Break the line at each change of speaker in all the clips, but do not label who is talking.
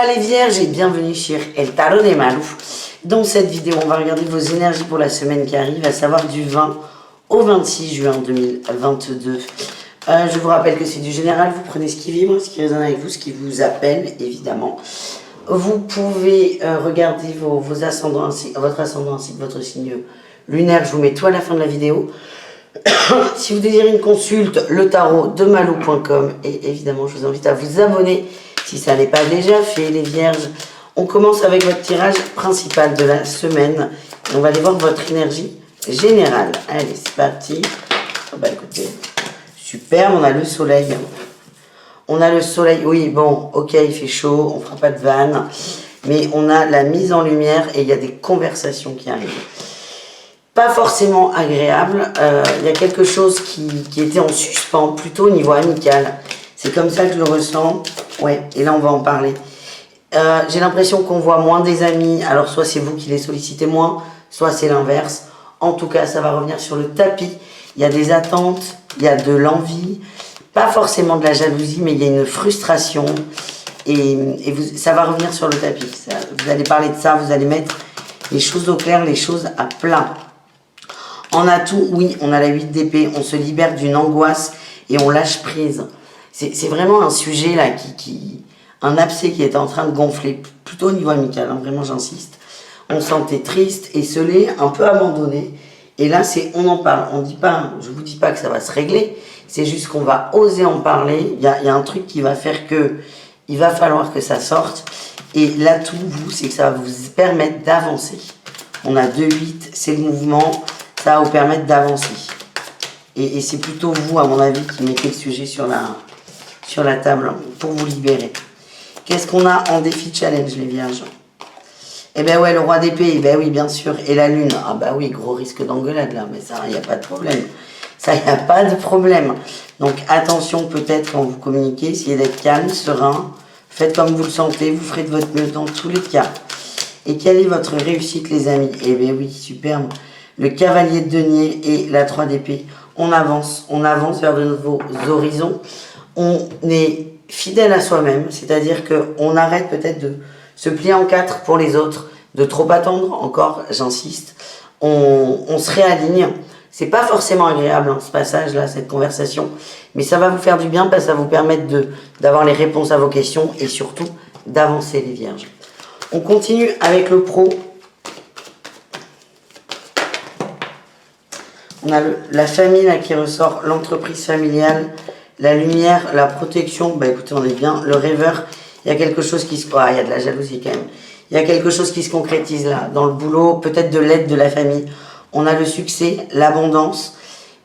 Hola les vierges et bienvenue sur El Tarot de Malou. Dans cette vidéo, on va regarder vos énergies pour la semaine qui arrive, à savoir du 20 au 26 juin 2022. Je vous rappelle que c'est du général, vous prenez ce qui vibre, ce qui résonne avec vous, ce qui vous appelle, évidemment. Vous pouvez regarder vos ascendants, votre ascendant ainsi que votre signe lunaire, je vous mets tout à la fin de la vidéo. Si vous désirez une consulte, le tarot de malou.com, et évidemment je vous invite à vous abonner si ça n'est pas déjà fait, les vierges. On commence avec votre tirage principal de la semaine et on va aller voir votre énergie générale. Allez, c'est parti. Oh bah écoutez, super, on a le soleil. On a le soleil, oui, bon, ok, il fait chaud, on fera pas de vanne, mais on a la mise en lumière et il y a des conversations qui arrivent. Pas forcément agréable, il y a quelque chose qui était en suspens, plutôt au niveau amical. C'est comme ça que je le ressens, ouais, et là on va en parler. J'ai l'impression qu'on voit moins des amis, alors soit c'est vous qui les sollicitez moins, soit c'est l'inverse. En tout cas, ça va revenir sur le tapis. Il y a des attentes, il y a de l'envie, pas forcément de la jalousie, mais il y a une frustration. Et ça va revenir sur le tapis. Vous allez parler de ça, vous allez mettre les choses au clair, les choses à plat. En atout, oui, on a la 8 d'épée, on se libère d'une angoisse et on lâche prise. C'est vraiment un sujet là, un abcès qui est en train de gonfler, plutôt au niveau amical, hein, vraiment j'insiste. On se sentait triste, esselé, un peu abandonné. Et là, on en parle. On dit pas, je vous dis pas que ça va se régler, c'est juste qu'on va oser en parler. Il y a un truc qui va faire que il va falloir que ça sorte. Et l'atout, vous, c'est que ça va vous permettre d'avancer. On a 2-8, c'est le mouvement. Ça va vous permettre d'avancer. Et c'est plutôt vous, à mon avis, qui mettez le sujet sur la table pour vous libérer. Qu'est-ce qu'on a en défi challenge, les vierges? Eh ben ouais, le roi d'épée, eh ben oui, bien sûr. Et la lune, ah bah oui, gros risque d'engueulade là, mais ça, il n'y a pas de problème. Ça, il n'y a pas de problème. Donc attention peut-être quand vous communiquez, essayez d'être calme, serein. Faites comme vous le sentez, vous ferez de votre mieux dans tous les cas. Et quelle est votre réussite, les amis? Eh ben oui, superbe. Le cavalier de denier et la 3 d'épée. On avance vers de nouveaux horizons. On est fidèle à soi-même, c'est-à-dire qu'on arrête peut-être de se plier en quatre pour les autres, de trop attendre, encore, j'insiste. On se réaligne. C'est pas forcément agréable, hein, ce passage-là, cette conversation, mais ça va vous faire du bien parce que ça va vous permettre d'avoir les réponses à vos questions et surtout d'avancer, les vierges. On continue avec le pro. On a la famille là, qui ressort, l'entreprise familiale, la lumière, la protection. Bah écoutez, on est bien. Le rêveur, il y a quelque chose qui se... Ah, il y a de la jalousie quand même. Il y a quelque chose qui se concrétise là, dans le boulot, peut-être de l'aide de la famille. On a le succès, l'abondance,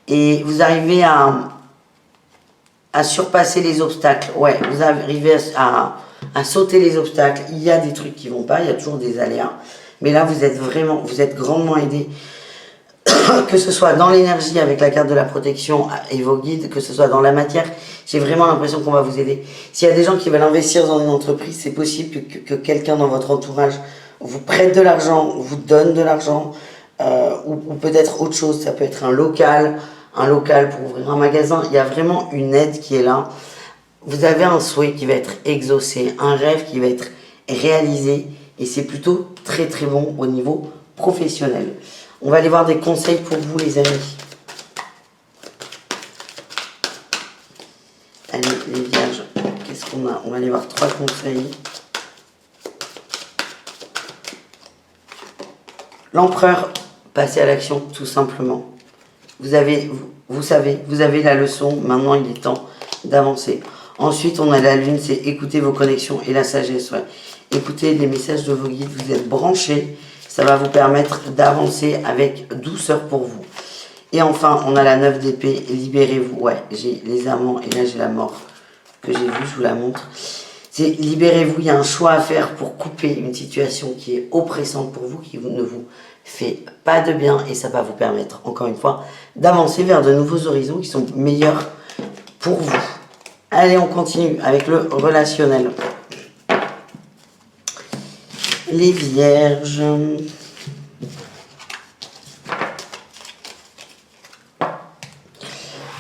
et vous arrivez à surpasser les obstacles. Ouais, vous arrivez à sauter les obstacles. Il y a des trucs qui vont pas, il y a toujours des aléas. Mais là, vous êtes grandement aidé. Que ce soit dans l'énergie avec la carte de la protection et vos guides, que ce soit dans la matière, j'ai vraiment l'impression qu'on va vous aider. S'il y a des gens qui veulent investir dans une entreprise, c'est possible que quelqu'un dans votre entourage vous prête de l'argent, vous donne de l'argent, ou peut-être autre chose. Ça peut être un local pour ouvrir un magasin. Il y a vraiment une aide qui est là. Vous avez un souhait qui va être exaucé, un rêve qui va être réalisé, et c'est plutôt très très bon au niveau professionnel. On va aller voir des conseils pour vous, les amis. Allez, les vierges, qu'est-ce qu'on a? On va aller voir 3 conseils. L'empereur, passez à l'action, tout simplement. Vous savez, vous avez la leçon, maintenant il est temps d'avancer. Ensuite, on a la lune, c'est écouter vos connexions et la sagesse. Ouais. Écoutez les messages de vos guides, vous êtes branchés. Ça va vous permettre d'avancer avec douceur pour vous. Et enfin, on a la 9 d'épée, libérez-vous. Ouais, j'ai les amants et là j'ai la mort que j'ai vue, je vous la montre. C'est libérez-vous, il y a un choix à faire pour couper une situation qui est oppressante pour vous, qui ne vous fait pas de bien et ça va vous permettre, encore une fois, d'avancer vers de nouveaux horizons qui sont meilleurs pour vous. Allez, on continue avec le relationnel. Les vierges. On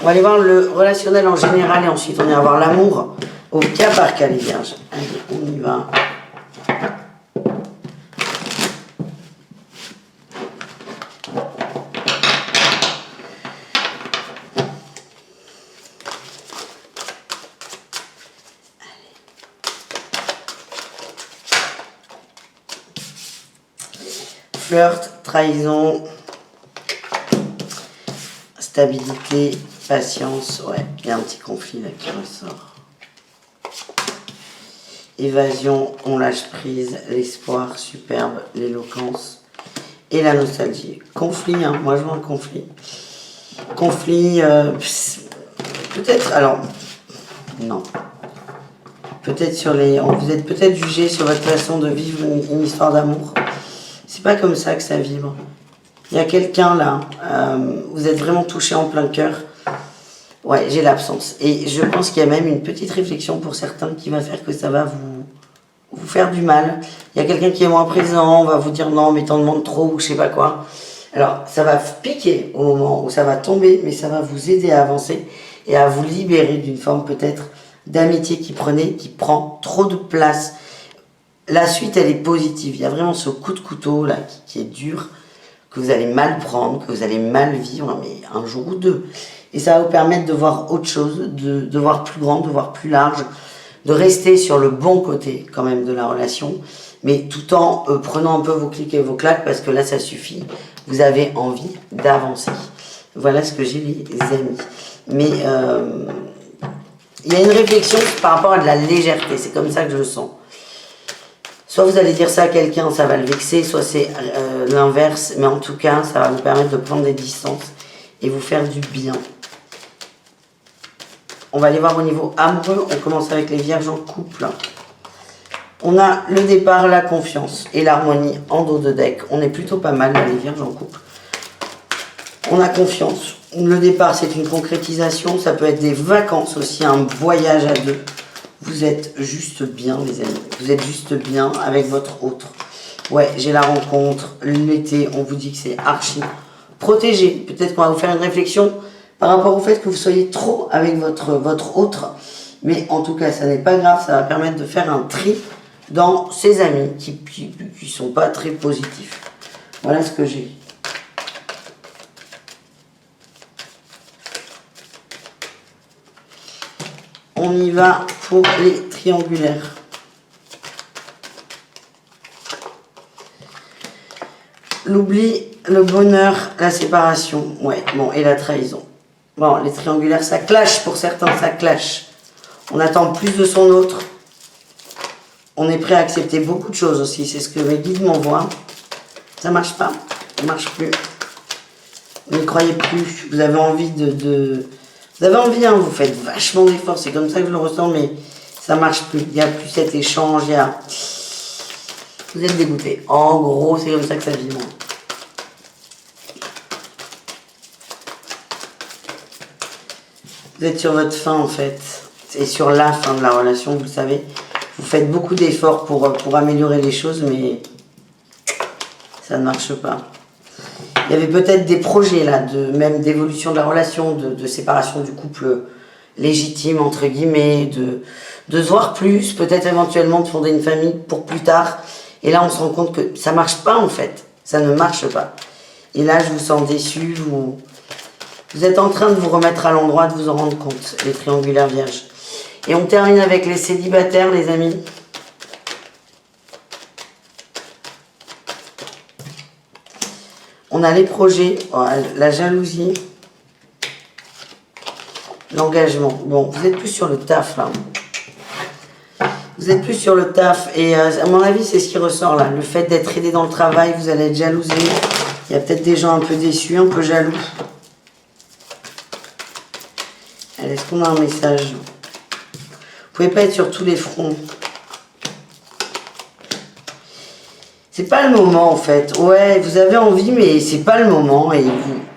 va aller voir le relationnel en général et ensuite on ira voir l'amour au cas par cas, les vierges. Allez, on y va. Flirt, trahison, stabilité, patience. Ouais, il y a un petit conflit là qui ressort. Évasion, on lâche prise, l'espoir, superbe, l'éloquence et la nostalgie. Conflit, hein, moi je vois un conflit. Conflit, peut-être, alors, non. Peut-être sur les... Vous êtes peut-être jugé sur votre façon de vivre une histoire d'amour. C'est pas comme ça que ça vibre. Il y a quelqu'un là, vous êtes vraiment touché en plein cœur. Ouais, j'ai l'absence. Et je pense qu'il y a même une petite réflexion pour certains qui va faire que ça va vous faire du mal. Il y a quelqu'un qui est moins présent, on va vous dire non, mais t'en demandes trop ou je sais pas quoi. Alors, ça va piquer au moment où ça va tomber, mais ça va vous aider à avancer et à vous libérer d'une forme peut-être d'amitié qui prend trop de place. La suite, elle est positive. Il y a vraiment ce coup de couteau là qui est dur, que vous allez mal prendre, que vous allez mal vivre, mais un jour ou deux. Et ça va vous permettre de voir autre chose, de voir plus grand, de voir plus large, de rester sur le bon côté quand même de la relation, mais tout en prenant un peu vos clics et vos claques, parce que là, ça suffit. Vous avez envie d'avancer. Voilà ce que j'ai, les amis. Mais il y a une réflexion par rapport à de la légèreté. C'est comme ça que je le sens. Soit vous allez dire ça à quelqu'un, ça va le vexer, soit c'est l'inverse. Mais en tout cas, ça va vous permettre de prendre des distances et vous faire du bien. On va aller voir au niveau amoureux. On commence avec les vierges en couple. On a le départ, la confiance et l'harmonie en dos de deck. On est plutôt pas mal, là, les vierges en couple. On a confiance. Le départ, c'est une concrétisation. Ça peut être des vacances aussi, un voyage à deux. Vous êtes juste bien, les amis. Vous êtes juste bien avec votre autre. Ouais, j'ai la rencontre. L'été, on vous dit que c'est archi protégé. Peut-être qu'on va vous faire une réflexion par rapport au fait que vous soyez trop avec votre autre. Mais en tout cas, ça n'est pas grave. Ça va permettre de faire un tri dans ses amis qui sont pas très positifs. Voilà ce que j'ai. On y va pour les triangulaires. L'oubli, le bonheur, la séparation. Ouais, bon, et la trahison. Bon, les triangulaires, ça clash pour certains, ça clash. On attend plus de son autre. On est prêt à accepter beaucoup de choses aussi. C'est ce que mes guides m'envoient. Ça marche pas. Ça marche plus. Vous ne croyez plus. Vous avez envie vous avez envie, hein, vous faites vachement d'efforts. C'est comme ça que je le ressens, mais ça marche plus. Il n'y a plus cet échange. Vous êtes dégoûté. En gros, c'est comme ça que ça vit. Vous êtes sur votre fin, en fait. C'est sur la fin de la relation, vous le savez. Vous faites beaucoup d'efforts pour améliorer les choses, mais ça ne marche pas. Il y avait peut-être des projets là, même d'évolution de la relation, de séparation du couple légitime, entre guillemets, de se voir plus, peut-être éventuellement de fonder une famille pour plus tard. Et là, on se rend compte que ça ne marche pas en fait. Ça ne marche pas. Et là, je vous sens déçu. Vous êtes en train de vous remettre à l'endroit, de vous en rendre compte, les triangulaires vierges. Et on termine avec les célibataires, les amis. On a les projets, la jalousie, l'engagement. Bon, vous êtes plus sur le taf, là. Vous êtes plus sur le taf. Et à mon avis, c'est ce qui ressort, là. Le fait d'être aidé dans le travail, vous allez être jalousé. Il y a peut-être des gens un peu déçus, un peu jaloux. Allez, est-ce qu'on a un message? Vous pouvez pas être sur tous les fronts. C'est pas le moment en fait. Ouais, vous avez envie, mais c'est pas le moment et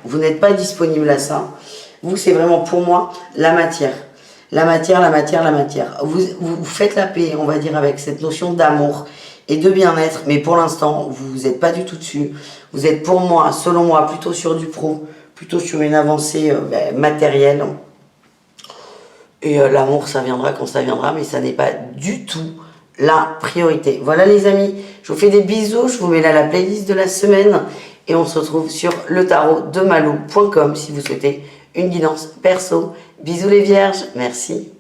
vous n'êtes pas disponible à ça. Vous, c'est vraiment pour moi la matière. La matière, la matière, la matière. Vous faites la paix, on va dire, avec cette notion d'amour et de bien-être, mais pour l'instant, vous n'êtes pas du tout dessus. Vous êtes pour moi, selon moi, plutôt sur du pro, plutôt sur une avancée matérielle. Et l'amour, ça viendra quand ça viendra, mais ça n'est pas du tout la priorité. Voilà les amis, je vous fais des bisous, je vous mets là la playlist de la semaine et on se retrouve sur le tarot de malou.com si vous souhaitez une guidance perso. Bisous les vierges, merci.